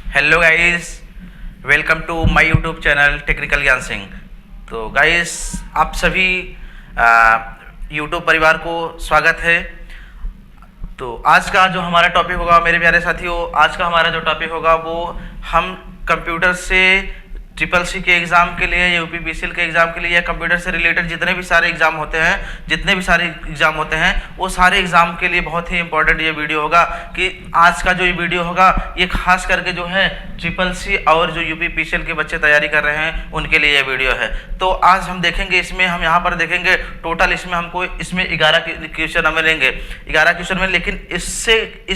Hello guys, welcome to my YouTube channel technical Gyan Singh. तो guys, आप सभी यूट्यूब परिवार को स्वागत है। तो आज का जो हमारा टॉपिक होगा मेरे प्यारे साथियों, आज का हमारा जो टॉपिक होगा वो हम कंप्यूटर से ट्रिपल सी के एग्ज़ाम के लिए, यूपीपीसीएल के एग्ज़ाम के लिए या कंप्यूटर से रिलेटेड जितने भी सारे एग्ज़ाम होते हैं वो सारे एग्ज़ाम के लिए बहुत ही इंपॉर्टेंट ये वीडियो होगा। कि आज का जो ये वीडियो होगा ये खास करके जो है ट्रिपल सी और जो यूपीपीसीएल के बच्चे तैयारी कर रहे हैं उनके लिए ये वीडियो है। तो आज हम देखेंगे, इसमें हम यहाँ पर देखेंगे टोटल इसमें 11 क्वेश्चन हमें लेंगे, 11 क्वेश्चन में। लेकिन इस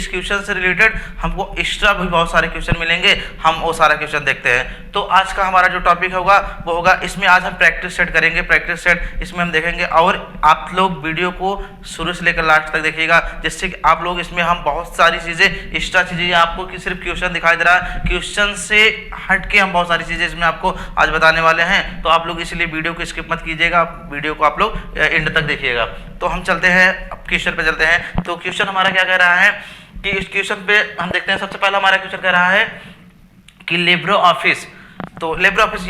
क्वेश्चन से रिलेटेड हमको एक्स्ट्रा भी बहुत सारे क्वेश्चन मिलेंगे, हम वो सारा क्वेश्चन देखते हैं। तो आज का हमारा जो टॉपिक होगा वो होगा, इसमें आज हम प्रैक्टिस सेट करेंगे। प्रैक्टिस सेट इसमें हम देखेंगे और आप लोग वीडियो को शुरू से लेकर लास्ट तक देखिएगा, जिससे कि आप लोग इसमें हम बहुत सारी चीज़ें, एक्स्ट्रा चीज़ें आपको कि सिर्फ क्वेश्चन दिखाई दे रहा है, क्वेश्चन से हट के हम बहुत सारी चीज़ें इसमें आपको आज बताने वाले हैं। तो आप लोग इसलिए वीडियो को स्किप मत कीजिएगा, वीडियो को आप लोग एंड तक देखिएगा। तो हम चलते हैं, अब क्वेश्चन पे चलते हैं। तो क्वेश्चन हमारा क्या कह रहा है कि इस क्वेश्चन पे हम देखते हैं। सबसे पहला हमारा क्वेश्चन कह रहा है कि लिब्रो ऑफिस, तो लिब्रो ऑफिस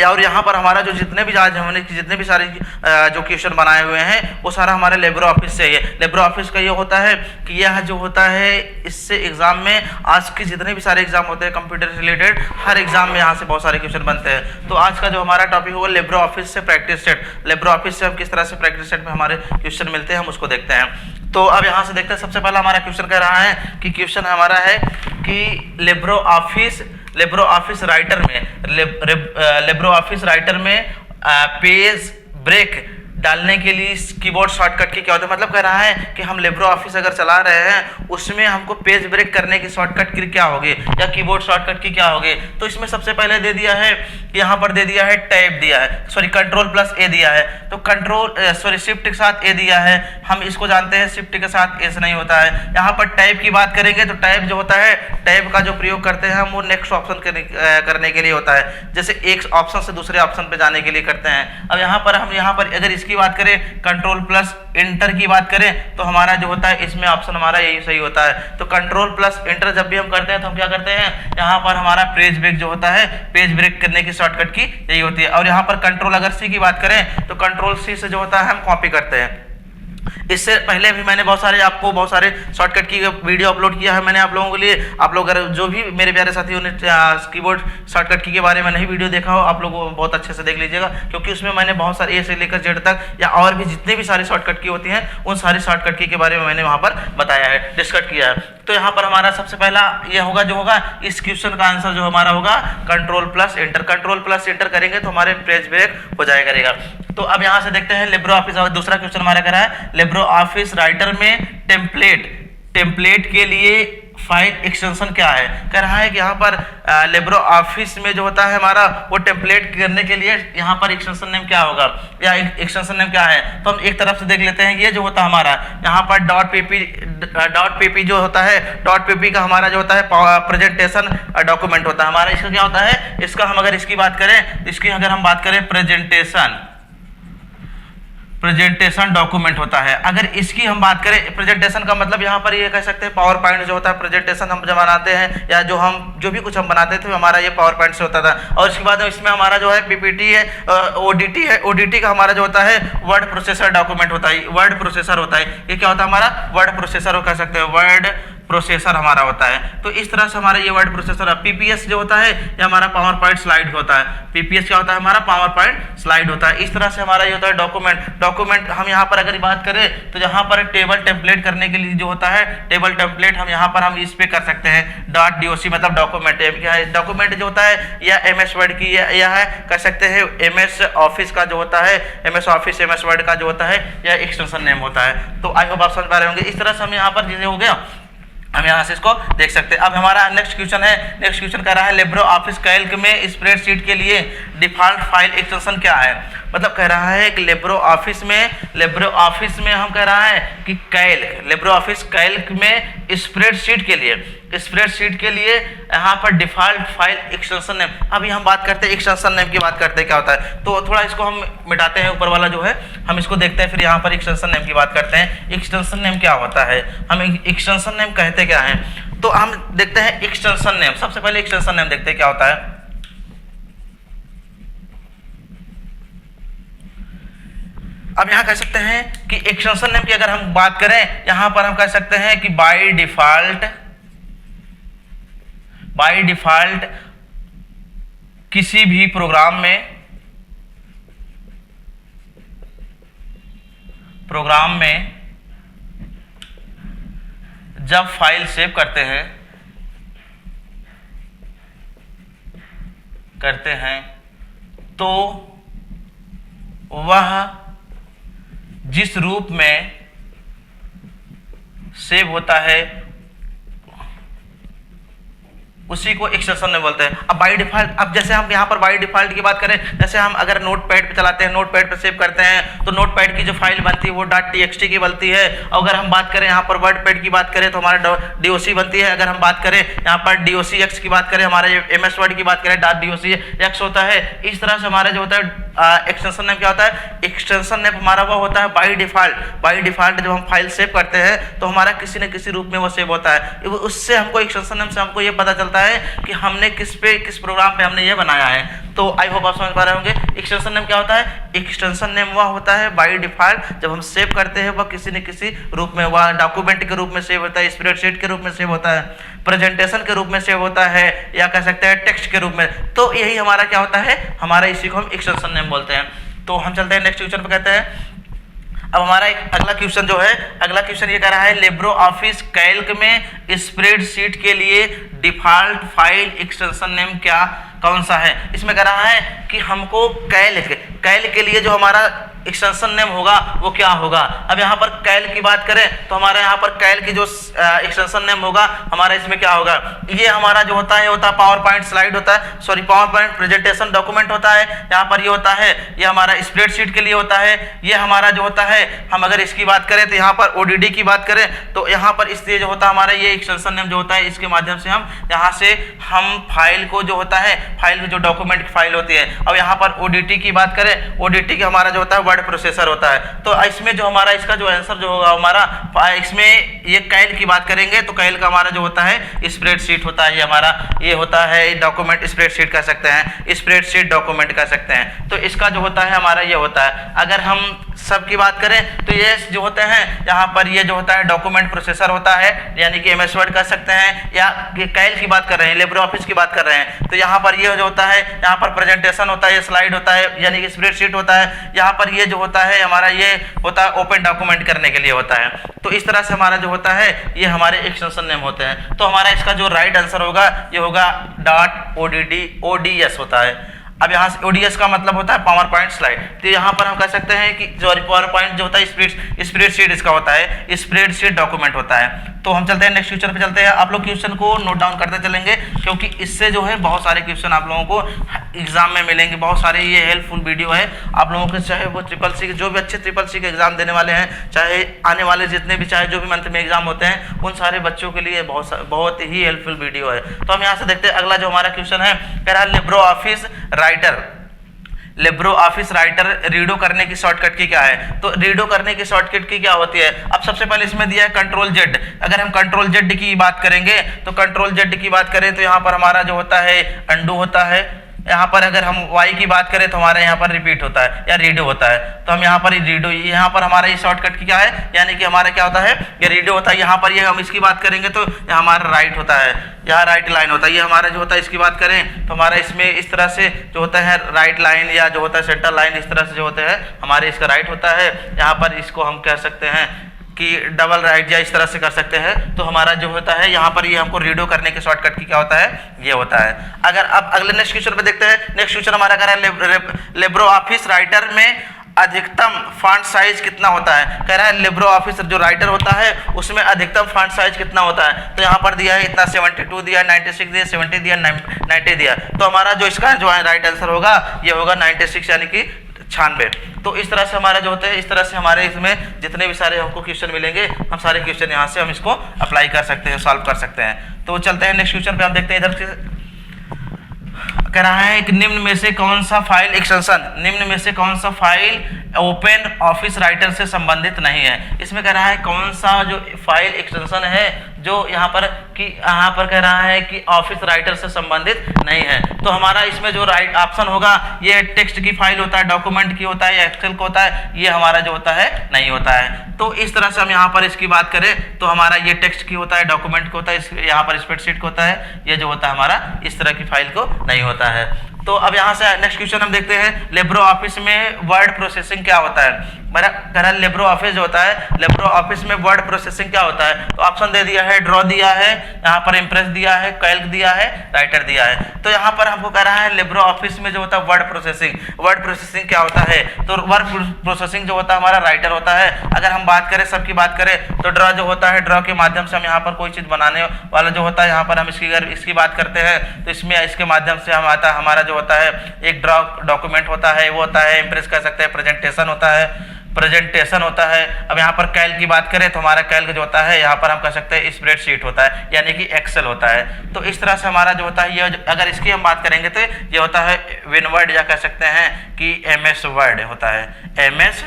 और यहाँ पर हमारा जो जितने भी सारे जो क्वेश्चन बनाए हुए हैं वो सारा हमारे लिब्रो ऑफिस से है। लिब्रो ऑफिस का ये होता है कि यह जो होता है इससे एग्जाम में आज के जितने भी सारे एग्जाम होते हैं कंप्यूटर से रिलेटेड, हर एग्जाम में यहाँ से बहुत सारे क्वेश्चन बनते हैं। तो आज का जो हमारा टॉपिक होगा लिब्रो ऑफिस से प्रैक्टिस सेट। लिब्रो ऑफिस से हम किस तरह से प्रैक्टिस सेट में हमारे क्वेश्चन मिलते हैं हम उसको देखते हैं। तो अब यहाँ से देखते हैं। सबसे पहला हमारा क्वेश्चन कह रहा है कि क्वेश्चन हमारा है कि लिब्रो ऑफिस राइटर में पेज ब्रेक डालने के लिए कीबोर्ड शॉर्टकट की क्या होता है। मतलब कह रहा है कि हम लिब्रो ऑफिस अगर चला रहे हैं उसमें हमको पेज ब्रेक करने की शॉर्टकट की क्या होगी या कीबोर्ड शॉर्टकट की क्या होगी। तो इसमें सबसे पहले दे दिया है, यहाँ पर दे दिया है टैब दिया है, सॉरी कंट्रोल+A दिया है। तो शिफ्ट के साथ A दिया है, हम इसको जानते हैं शिफ्ट के साथ एस नहीं होता है। यहाँ पर टैब की बात करेंगे तो टैब जो होता है, टैब का जो प्रयोग करते हैं हम वो नेक्स्ट ऑप्शन करने के लिए होता है, जैसे एक ऑप्शन से दूसरे ऑप्शन पे जाने के लिए करते हैं। अब यहाँ पर अगर इसकी बात करें, कंट्रोल+Enter की बात करें तो हमारा जो होता है इसमें ऑप्शन हमारा यही सही होता है। तो कंट्रोल+Enter जब भी हम करते हैं तो हम क्या करते हैं, यहाँ पर हमारा पेज ब्रेक जो होता है, पेज ब्रेक करने की शॉर्टकट की यही होती है। और यहाँ पर कंट्रोल+C की बात करें तो कंट्रोल+C से जो होता है हम कॉपी करते हैं। इससे पहले भी मैंने बहुत सारे शॉर्टकट की वीडियो अपलोड किया है मैंने आप लोगों के लिए। आप लोग अगर जो भी मेरे प्यारे साथियों ने कीबोर्ड शॉर्टकट की के बारे में नहीं वीडियो देखा हो, आप लोग बहुत अच्छे से देख लीजिएगा, क्योंकि उसमें मैंने बहुत सारे ए से लेकर जेड तक या और भी जितने भी सारे शॉर्टकट की होती हैं उन सारी शॉर्टकट की के बारे में मैंने वहाँ पर बताया है, डिस्कस किया है। तो यहाँ पर हमारा सबसे पहला ये होगा, जो होगा इस क्वेश्चन का आंसर जो हमारा होगा कंट्रोल+Enter करेंगे तो हमारे पेज ब्रेक हो जाया करेगा। तो अब यहाँ से देखते हैं लिब्रो ऑफिस, और दूसरा क्वेश्चन हमारा कह रहा है लिब्रो ऑफिस राइटर में टेम्पलेट के लिए फाइल एक्सटेंशन क्या है। कह रहा है कि यहाँ पर लिब्रो ऑफिस में जो होता है हमारा वो टेम्पलेट करने के लिए यहाँ पर एक्सटेंशन नेम क्या होगा या एक्सटेंशन नेम क्या है। तो हम एक तरफ से देख लेते हैं, ये जो होता है हमारा यहाँ पर .pp जो होता है, .pp का हमारा जो होता है प्रेजेंटेशन डॉक्यूमेंट होता है हमारा। इसका क्या होता है, इसका हम अगर इसकी बात करें प्रेजेंटेशन डॉक्यूमेंट होता है। अगर इसकी हम बात करें, प्रेजेंटेशन का मतलब यहाँ पर ये कह सकते हैं पावर पॉइंट जो होता है, प्रेजेंटेशन हम जब बनाते हैं या जो भी कुछ हम बनाते थे हमारा ये पावर पॉइंट से होता था। और इसके बाद इसमें हमारा जो है पीपीटी है, ओडीटी का हमारा जो होता है वर्ड प्रोसेसर डॉक्यूमेंट होता है, वर्ड प्रोसेसर होता है। ये क्या होता है हमारा वर्ड प्रोसेसर कह सकते हैं, वर्ड प्रोसेसर हमारा होता है। तो इस तरह से हमारा ये वर्ड प्रोसेसर। पीपीएस जो होता है ये हमारा पावर पॉइंट स्लाइड होता है। पीपीएस क्या होता है हमारा पावर पॉइंट स्लाइड होता है। इस तरह से हमारा ये होता है डॉक्यूमेंट हम यहाँ पर अगर बात करें तो यहाँ पर टेबल टेम्पलेट करने के लिए जो होता है टेबल टेम्पलेट हम यहाँ पर हम इस पे कर सकते हैं .doc, मतलब डॉक्यूमेंट क्या है, डॉक्यूमेंट जो होता है या MS वर्ड की या है कर सकते हैं MS ऑफिस का जो होता है, MS वर्ड का जो होता है या एक्सटेंशन नेम होता है। तो आई होप आप समझ पा रहे होंगे। इस तरह से हम यहाँ पर चीजें हो गया, हम यहाँ से इसको देख सकते हैं। अब हमारा नेक्स्ट क्वेश्चन कह रहा है लिब्रो ऑफिस कैल्क में स्प्रेडशीट के लिए डिफॉल्ट फाइल एक्सटेंशन क्या है। मतलब कह रहा है कि लिब्रो ऑफिस में हम कह रहा है कि लिब्रो ऑफिस कैल्क में स्प्रेडशीट के लिए यहाँ पर डिफॉल्ट फाइल एक्सटेंशन नेम। अभी हम बात करते हैं एक्सटेंशन नेम की, बात करते हैं क्या होता है। तो थोड़ा इसको हम मिटाते हैं, ऊपर वाला जो है हम इसको देखते हैं, फिर यहाँ पर एक्सटेंशन नेम की बात करते हैं। एक्सटेंशन नेम क्या होता है, हम एक्सटेंशन नेम कहते क्या हैं। तो हम देखते हैं एक्सटेंशन नेम। सबसे पहले एक्सटेंशन नेम देखते हैं क्या होता है। अब यहां कह सकते हैं कि एक्सटेंशन नेम की अगर हम बात करें, यहां पर हम कह सकते हैं कि बाय डिफॉल्ट किसी भी प्रोग्राम में जब फाइल सेव करते हैं तो वह जिस रूप में सेव होता है उसी को एक्सटेंशन नेम बोलते हैं। अब बाय डिफॉल्ट, अब जैसे हम यहाँ पर बाय डिफॉल्ट की बात करें, जैसे हम अगर नोटपैड पे चलाते हैं, नोटपैड पे सेव करते हैं, तो नोटपैड की जो फाइल बनती है वो .txt की बनती है। अगर हम बात करें यहाँ पर वर्डपैड की बात करें तो हमारा .doc बनती है। अगर हम बात करें यहाँ पर docx की बात करें, हमारे MS वर्ड की बात करें .docx होता है। इस तरह से हमारा जो होता है एक्सटेंशन नेम क्या होता है, एक्सटेंशन नेम हमारा वो होता है बाय डिफॉल्ट जब हम फाइल सेव करते हैं तो हमारा किसी न किसी रूप में वो सेव होता है। उससे हमको एक्सटेंशन नेम से हमको ये पता चलता है कि हमने किस प्रोग्राम पे हमने ये बनाया है। तो आई होप आप समझ पा रहे होंगे एक्सटेंशन नेम क्या होता है। एक्सटेंशन नेम वह होता है बाय डिफॉल्ट जब हम सेव करते हैं वह किसी न किसी रूप में, वह डॉक्यूमेंट के रूप में सेव होता है, स्प्रेडशीट के रूप में सेव होता है, प्रेजेंटेशन के रूप में सेव होता है, या कह सकते हैं टेक्स्ट के रूप में। तो यही हमारा क्या होता है, हमारा इसी को हम एक्सटेंशन नेम बोलते हैं। तो हम चलते हैं नेक्स्ट क्वेश्चन पे। कहते हैं अब हमारा एक अगला क्वेश्चन जो है, अगला क्वेश्चन ये कह रहा है लिब्रो ऑफिस कैल्क में स्प्रेडशीट के लिए डिफॉल्ट फाइल एक्सटेंशन नेम कौन सा है। इसमें कह रहा है कि हमको कैल्क के लिए जो हमारा एक्सटेंशन नेम होगा वो क्या होगा। अब यहाँ पर कैल्क की बात करें तो हमारे यहाँ पर कैल्क की जो एक्सटेंशन नेम होगा हमारा इसमें क्या होगा, ये हमारा जो होता है पावर पॉइंट स्लाइड होता है, sorry power point presentation document होता है। यहाँ पर ये होता है, ये हमारा स्प्रेडशीट के लिए होता है। ये हमारा जो होता है, हम अगर इसकी बात करें तो यहाँ पर ODD की बात करें तो यहाँ पर इसलिए जो होता है हमारा ये एक्सटेंशन नेम जो होता है, इसके माध्यम से हम यहाँ से हम फाइल को जो होता है, फाइल की जो डॉक्यूमेंट की फाइल होती है। अब यहाँ पर ODT की बात करें, ODT की हमारा जो होता है वर्ड प्रोसेसर होता है। तो इसमें जो हमारा इसका जो आंसर जो होगा हमारा, इसमें ये कैल की बात करेंगे तो कैल का हमारा जो होता है स्प्रेडशीट होता है। ये हमारा ये होता है डॉक्यूमेंट स्प्रेडशीट कह सकते हैं, स्प्रेडशीट डॉक्यूमेंट कह सकते हैं। तो इसका जो होता है हमारा ये होता है। अगर हम सब की बात करें तो ये जो होते हैं यहाँ पर ये जो होता है डॉक्यूमेंट प्रोसेसर होता है, यानी कि MS वर्ड कह सकते हैं, या कैल की बात कर रहे हैं, लिब्रो ऑफिस की बात कर रहे हैं तो यहाँ पर ये जो होता है, यहाँ पर प्रेजेंटेशन होता है, स्लाइड होता है, यानी कि स्प्रेडशीट होता है। यहाँ पर ये जो होता है हमारा ये होता है ओपन डॉक्यूमेंट करने के लिए होता है। तो इस तरह से हमारा जो होता है ये हमारे एक्सटेंशन नेम होते हैं। तो हमारा इसका जो राइट आंसर होगा ये होगा .ods होता है। अब यहाँ से ODS का मतलब होता है पावर पॉइंट स्लाइड। तो यहाँ पर हम कह सकते हैं कि जो पावर पॉइंट जो होता है स्प्रेडशीट इसका होता है, स्प्रेडशीट डॉक्यूमेंट होता है। तो हम चलते हैं नेक्स्ट क्वेश्चन पे चलते हैं। आप लोग क्वेश्चन को नोट डाउन करते चलेंगे क्योंकि इससे जो है बहुत सारे क्वेश्चन आप लोगों को एग्जाम में मिलेंगे। बहुत सारे ये हेल्पफुल वीडियो है आप लोगों के, चाहे वो SSC के जो भी अच्छे SSC के एग्जाम देने वाले हैं, चाहे आने वाले जितने भी, चाहे जो भी मंथ में एग्जाम होते हैं, उन सारे बच्चों के लिए बहुत ही हेल्पफुल वीडियो है। तो हम यहाँ से देखते हैं अगला जो हमारा क्वेश्चन है, कह रहा है लिब्रो ऑफिस राइटर रीडो करने की शॉर्टकट की क्या है। तो रीडो करने की शॉर्टकट की क्या होती है। अब सबसे पहले इसमें दिया है Ctrl+Z। अगर हम Ctrl+Z की बात करेंगे तो Ctrl+Z की बात करें तो यहाँ पर हमारा जो होता है अंडू होता है। यहाँ पर अगर हम Y की बात करें तो हमारे यहाँ पर रिपीट होता है या रीडो होता है। तो हम यहाँ पर रीडो, यहाँ पर हमारा ये शॉर्टकट की क्या है, यानी कि हमारा क्या होता है, ये रीडो होता है। यहाँ पर ये हम इसकी बात करेंगे तो यहाँ हमारा राइट होता है, यहाँ राइट लाइन होता है। ये हमारा जो होता है इसकी बात करें तो हमारा इसमें इस तरह से जो होता है राइट लाइन या जो होता है सेंटर लाइन, इस तरह से जो होता है हमारे इसका राइट होता है। यहाँ पर इसको हम कह सकते हैं कि डबल राइट या इस तरह से कर सकते हैं। तो हमारा जो होता है यहाँ पर ये हमको रीडो करने के शॉर्टकट की क्या होता है, ये होता है। अगर अब अगले नेक्स्ट क्वेश्चन पे देखते हैं। नेक्स्ट क्वेश्चन हमारा कह रहा है लिब्रो ऑफिस राइटर में अधिकतम फॉन्ट साइज कितना होता है। कह रहा है लिब्रो ऑफिस जो राइटर होता है उसमें अधिकतम फॉन्ट साइज कितना होता है। तो यहाँ पर दिया है इतना 72 दिया, 96 दिया, 70 दिया, 90 दिया। तो हमारा जो इसका जो है राइट आंसर होगा ये होगा 96 यानी कि 96। तो इस तरह से हमारा जो होता है, इस तरह से हमारे इसमें जितने भी सारे हमको क्वेश्चन मिलेंगे, हम सारे क्वेश्चन यहाँ से हम इसको अप्लाई कर सकते हैं, सॉल्व कर सकते हैं। तो चलते हैं नेक्स्ट क्वेश्चन पे। हम देखते हैं इधर से कह रहा है कि निम्न में से कौन सा फाइल ओपन ऑफिस राइटर से संबंधित नहीं है। इसमें कह रहा है कौन सा जो फाइल एक्सटेंशन है जो यहाँ पर कह रहा है कि ऑफिस राइटर से संबंधित नहीं है। तो हमारा इसमें जो राइट ऑप्शन होगा ये टेक्स्ट की फाइल होता है, डॉक्यूमेंट की होता है या एक्सेल का होता है, ये हमारा जो होता है नहीं होता है। तो इस तरह से हम यहाँ पर इसकी बात करें तो हमारा ये टेक्स्ट की होता है, डॉक्यूमेंट का होता है, यहाँ पर स्प्रेडशीट का होता है, ये जो होता है हमारा इस तरह की फाइल को नहीं होता है। तो अब यहाँ से नेक्स्ट क्वेश्चन हम देखते हैं, लिब्रो ऑफिस में वर्ड प्रोसेसिंग क्या होता है। मेरा कह रहा है लिब्रो ऑफिस जो होता है, लिब्रो ऑफिस में वर्ड प्रोसेसिंग क्या होता है। तो ऑप्शन दे दिया है, ड्रॉ दिया है, यहाँ पर इम्प्रेस दिया है, कैल्क दिया है, राइटर दिया है। तो यहाँ पर हमको कह रहा है लिब्रो ऑफिस में जो होता है वर्ड प्रोसेसिंग क्या होता है। तो वर्ड प्रोसेसिंग जो होता है हमारा राइटर होता है। अगर हम बात करें, सबकी बात करें तो ड्रॉ जो होता है, ड्रॉ के माध्यम से हम यहाँ पर कोई चीज़ बनाने वाला जो होता है, यहाँ पर हम इसकी बात करते हैं तो इसमें इसके माध्यम से हम आता है हमारा जो होता है एक ड्रॉ डॉक्यूमेंट होता है, वो होता है इम्प्रेस कह सकते हैं, प्रेजेंटेशन होता है। अब यहाँ पर कैल्क की बात करें तो हमारा कैल्क जो होता है यहाँ पर हम कह सकते हैं स्प्रेडशीट होता है, यानी कि एक्सेल होता है। तो इस तरह से हमारा जो होता है ये अगर इसकी हम बात करेंगे तो ये होता है विनवर्ड या कह सकते हैं कि MS वर्ड होता है, MS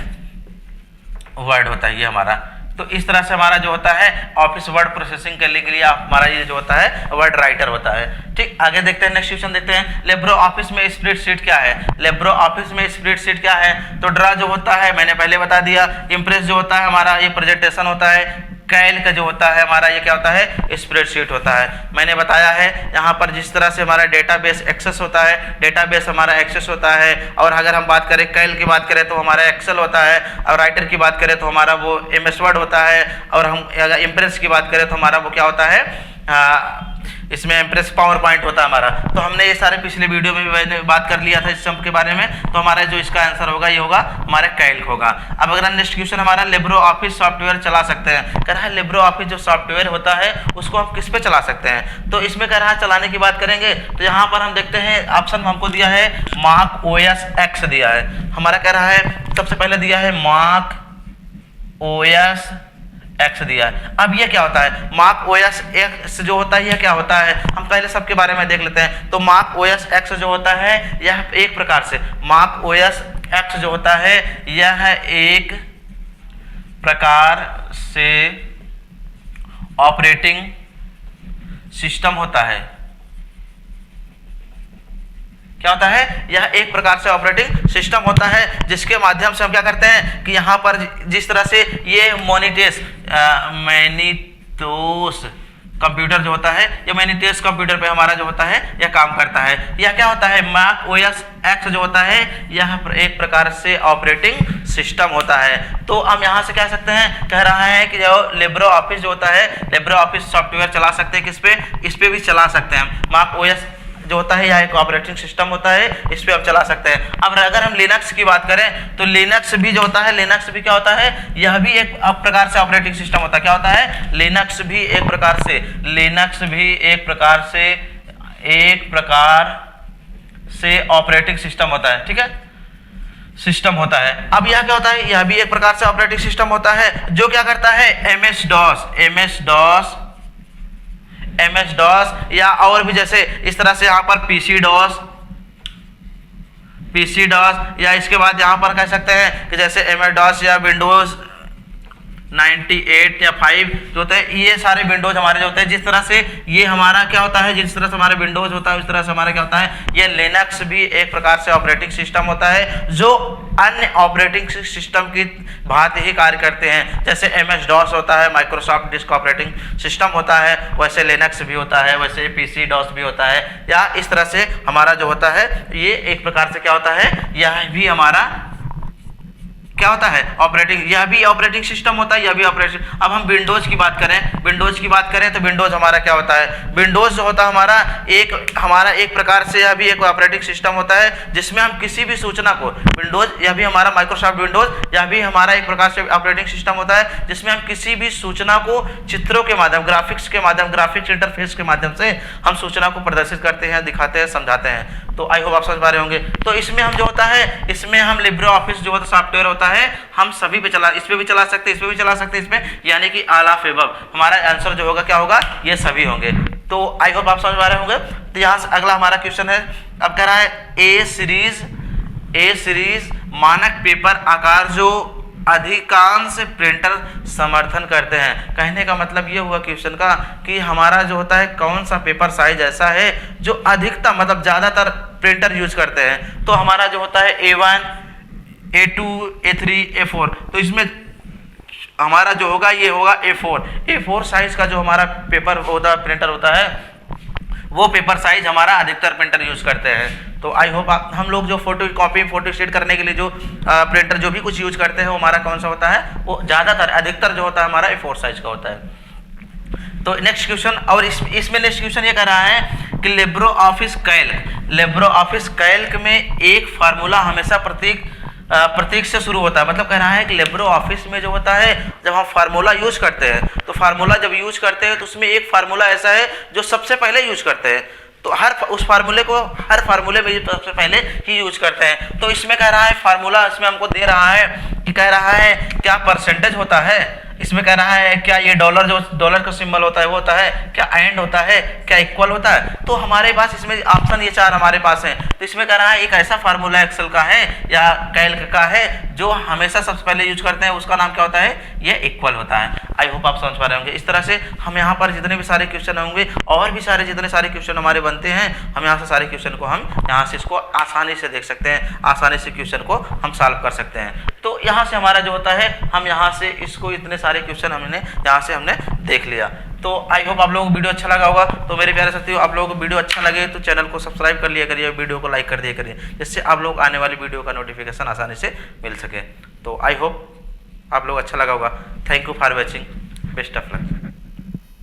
वर्ड होता है ये हमारा। तो इस तरह से हमारा जो होता है ऑफिस वर्ड प्रोसेसिंग करने के लिए हमारा ये जो होता है वर्ड राइटर होता है। ठीक, आगे देखते हैं, नेक्स्ट क्वेश्चन देखते हैं, लिब्रो ऑफिस में स्प्रेडशीट क्या है। लिब्रो ऑफिस में स्प्रेडशीट क्या है। तो ड्रा जो होता है मैंने पहले बता दिया, इम्प्रेस जो होता है हमारा ये प्रेजेंटेशन होता है, कैल्क जो होता है हमारा ये क्या होता है स्प्रेडशीट होता है। मैंने बताया है यहाँ पर जिस तरह से हमारा डेटाबेस एक्सेस होता है, डेटाबेस हमारा एक्सेस होता है। और अगर हम बात करें कैल्क की बात करें तो हमारा एक्सेल होता है, और राइटर की बात करें तो हमारा वो MS वर्ड होता है। और हम अगर इम्प्रेस की बात करें तो हमारा वो क्या होता है इसमें इम्प्रेस पावर पॉइंट होता है हमारा। तो हमने ये सारे पिछले वीडियो में भी मैंने बात कर लिया था इस सब के बारे में। तो हमारा जो इसका आंसर होगा ये होगा हमारा कैल्क होगा। अब अगर नेक्स्ट क्वेश्चन हमारा लिब्रो ऑफिस सॉफ्टवेयर चला सकते हैं। कह रहा है लिब्रो ऑफिस जो सॉफ्टवेयर होता है उसको हम किस पे चला सकते हैं। तो इसमें कह रहा है चलाने की बात करेंगे तो यहाँ पर हम देखते हैं ऑप्शन हमको दिया है Mac OS X दिया है हमारा। कह रहा है सबसे पहले दिया है Mac OS X दिया है। अब ये क्या होता है Mac OS X जो होता है यह क्या होता है, हम पहले सबके बारे में देख लेते हैं। तो Mac OS X जो होता है यह एक प्रकार से Mac OS X जो होता है यह एक प्रकार से ऑपरेटिंग सिस्टम होता है। क्या होता है, यह एक प्रकार से ऑपरेटिंग सिस्टम होता है जिसके माध्यम से हम क्या करते हैं कि यहाँ पर जिस तरह से ये मैनिटोस कंप्यूटर जो होता है, ये मैनिटोस कंप्यूटर पे हमारा जो होता है यह काम करता है। यह क्या होता है Mac OS X जो होता है यह एक प्रकार से ऑपरेटिंग सिस्टम होता है। तो हम यहाँ से कह सकते हैं, कह रहा है कि जो लिब्रो ऑफिस जो होता है, लिब्रो ऑफिस सॉफ्टवेयर चला सकते हैं किस पे, इस पे भी चला सकते हैं। Mac OS जो होता है यह एक ऑपरेटिंग सिस्टम होता है, इस पे हम चला सकते हैं। अब अगर हम लिनक्स की बात करें तो लिनक्स भी जो होता है, लिनक्स भी क्या होता है, यह भी एक प्रकार से ऑपरेटिंग सिस्टम होता है। क्या होता है, लिनक्स भी एक प्रकार से ऑपरेटिंग सिस्टम होता है। ठीक है, सिस्टम होता है। अब यह क्या होता है, यह भी एक प्रकार से ऑपरेटिंग सिस्टम होता है जो क्या करता है MS DOS या और भी जैसे इस तरह से यहाँ पर PC DOS या इसके बाद यहाँ पर कह सकते हैं कि जैसे MS DOS या विंडोज 98 या 5 जो होते हैं, ये सारे विंडोज हमारे जो होते हैं, जिस तरह से ये हमारा क्या होता है, जिस तरह से हमारे विंडोज होता है उस तरह से हमारा क्या होता है, ये लिनक्स भी एक प्रकार से ऑपरेटिंग सिस्टम होता है जो अन्य ऑपरेटिंग सिस्टम की भांति ही कार्य करते हैं। जैसे MS DOS होता है, माइक्रोसॉफ्ट डिस्क ऑपरेटिंग सिस्टम होता है, वैसे लिनक्स भी होता है, वैसे PC DOS भी होता है। या इस तरह से हमारा जो होता है ये एक प्रकार से क्या होता है, यह भी हमारा क्या होता है ऑपरेटिंग, यह भी ऑपरेटिंग सिस्टम होता है, यह भी ऑपरेटिंग। अब हम विंडोज की बात करें, तो विंडोज हमारा क्या होता है, विंडोज जो होता है हमारा एक प्रकार से यह भी एक ऑपरेटिंग सिस्टम होता है जिसमें हम किसी भी सूचना को, विंडोज यह भी हमारा माइक्रोसॉफ्ट विंडोज यह भी हमारा एक प्रकार से ऑपरेटिंग सिस्टम होता है जिसमें हम किसी भी सूचना को चित्रों के माध्यम, ग्राफिक्स इंटरफेस के माध्यम से हम सूचना को प्रदर्शित करते हैं, दिखाते हैं, समझाते हैं। तो आई होप आप समझ पा रहे होंगे। तो इसमें हम जो होता है, इसमें हम लिब्रो ऑफिस जो होता है सॉफ्टवेयर होता है, हम सभी पे इस पे भी चला सकते हैं, इस पे भी चला सकते हैं, इसमें यानी कि ऑल ऑफ एबव हमारा आंसर जो होगा क्या होगा, ये सभी होंगे। तो आई होप आप समझ पा रहे होंगे। तो यहाँ से अगला हमारा क्वेश्चन है, अब कह रहा है ए सीरीज मानक पेपर आकार जो अधिकांश प्रिंटर समर्थन करते हैं। कहने का मतलब ये हुआ क्वेश्चन का कि हमारा जो होता है कौन सा पेपर साइज ऐसा है जो अधिकतम मतलब ज़्यादातर प्रिंटर यूज करते हैं। तो हमारा जो होता है A1, A2, A3, A4, तो इसमें हमारा जो होगा ये होगा A4 साइज का जो हमारा पेपर होता है, प्रिंटर होता है, वो पेपर साइज हमारा अधिकतर प्रिंटर यूज करते हैं। तो आई होप आप हम लोग जो फोटो कॉपी फोटो स्टेट करने के लिए जो प्रिंटर जो भी कुछ यूज करते हैं वो हमारा कौन सा होता है, वो ज़्यादातर अधिकतर जो होता है हमारा A4 साइज का होता है। तो नेक्स्ट क्वेश्चन, और इसमें नेक्स्ट क्वेश्चन ये कह रहा है कि लिब्रो ऑफिस कैल्क में एक फार्मूला हमेशा प्रतीक से शुरू होता है। मतलब कह रहा है कि लिब्रो ऑफिस में जो होता है जब हम फार्मूला यूज करते हैं, तो फार्मूला जब यूज करते हैं तो उसमें एक फार्मूला ऐसा है जो सबसे पहले यूज करते हैं। तो हर फार्मूले में सबसे पहले ही यूज करते हैं। तो इसमें कह रहा है फार्मूला इसमें हमको दे रहा है कि कह रहा है क्या परसेंटेज होता है, इसमें कह रहा है क्या ये डॉलर का सिंबल होता है वो होता है, क्या एंड होता है, क्या इक्वल होता है। तो हमारे पास इसमें ऑप्शन ये 4 हमारे पास हैं। तो इसमें कह रहा है एक ऐसा फार्मूला एक्सेल का है या कैल्क का है जो हमेशा सबसे पहले यूज करते हैं, उसका नाम क्या होता है, ये इक्वल होता है। आई होप आप समझ पा रहे होंगे। इस तरह से हम यहाँ पर जितने भी सारे क्वेश्चन होंगे और भी जितने सारे क्वेश्चन हमारे बनते हैं, हम यहाँ से सारे क्वेश्चन को हम यहाँ से इसको आसानी से देख सकते हैं, आसानी से क्वेश्चन को हम सॉल्व कर सकते हैं। तो यहाँ से हमारा जो होता है हम यहाँ से इसको इतने सारे क्वेश्चन हमने यहाँ से हमने देख लिया। तो आई होप आप लोगों को वीडियो अच्छा लगा होगा। तो मेरे प्यारे साथियों, आप लोगों को वीडियो अच्छा लगे तो चैनल को सब्सक्राइब कर लिया करिए, वीडियो को लाइक कर दिया करिए, जिससे आप लोग आने वाली वीडियो का नोटिफिकेशन आसानी से मिल सके। तो आई होप आप लोग अच्छा लगा होगा। Thank you for watching, best of luck.